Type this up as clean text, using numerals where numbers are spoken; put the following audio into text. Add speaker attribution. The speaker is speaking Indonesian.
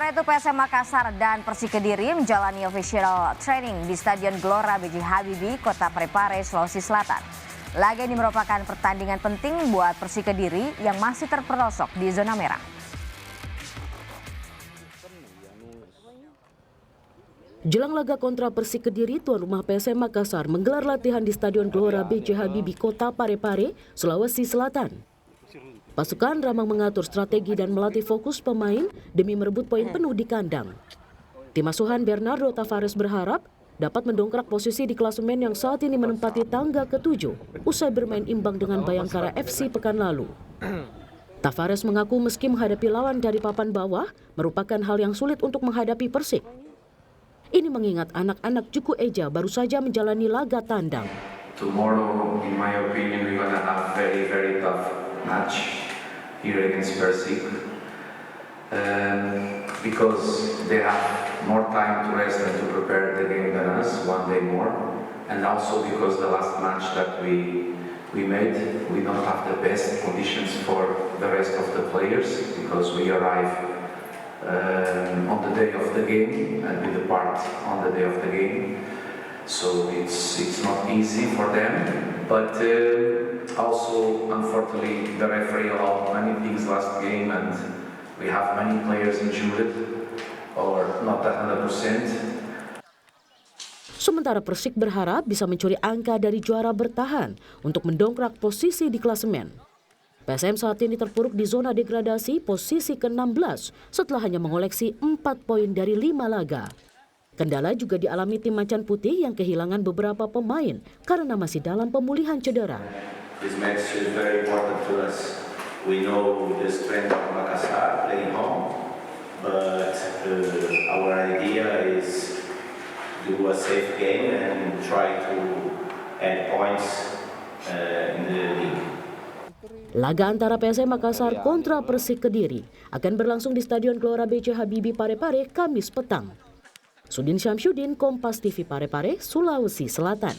Speaker 1: Sementara itu PSM Makassar dan Persik Kediri menjalani official training di Stadion Gelora B.J. Habibie, Kota Parepare, Sulawesi Selatan. Laga ini merupakan pertandingan penting buat Persik Kediri yang masih terperosok di zona merah.
Speaker 2: Jelang laga kontra Persik Kediri, tuan rumah PSM Makassar menggelar latihan di Stadion Gelora B.J. Habibie, Kota Parepare, Sulawesi Selatan. Pasukan ramang mengatur strategi dan melatih fokus pemain demi merebut poin penuh di kandang. Tim asuhan Bernardo Tavares berharap dapat mendongkrak posisi di klasemen yang saat ini menempati tangga ke-7 usai bermain imbang dengan Bayangkara FC pekan lalu. Tavares mengaku meski menghadapi lawan dari papan bawah merupakan hal yang sulit untuk menghadapi Persik. Ini mengingat anak-anak Juku Eja baru saja menjalani laga tandang.
Speaker 3: Tomorrow, in my opinion, we're gonna have very tough match here against Persik, because they have more time to rest and to prepare the game than us, one day more, and also because the last match that we made, we don't have the best conditions for the rest of the players because we arrive on the day of the game and we depart on the day of the game. So it's not easy for them, but also unfortunately the referee allowed many things last game and we have many players injured or not 100%.
Speaker 2: Sementara Persik berharap bisa mencuri angka dari juara bertahan untuk mendongkrak posisi di klasemen. PSM saat ini terpuruk di zona degradasi posisi ke-16 setelah hanya mengoleksi 4 poin dari 5 laga. Kendala juga dialami tim Macan Putih yang kehilangan beberapa pemain karena masih dalam pemulihan cedera.
Speaker 4: This match is very important to us. We know the strength of Makassar playing home, but our idea is do a safe game and try to add points in the league.
Speaker 2: Laga antara PSM Makassar kontra Persik Kediri akan berlangsung di Stadion Gelora B.J. Habibie Parepare Kamis petang. Sudin Syamsuddin, Kompas TV Parepare, Sulawesi Selatan.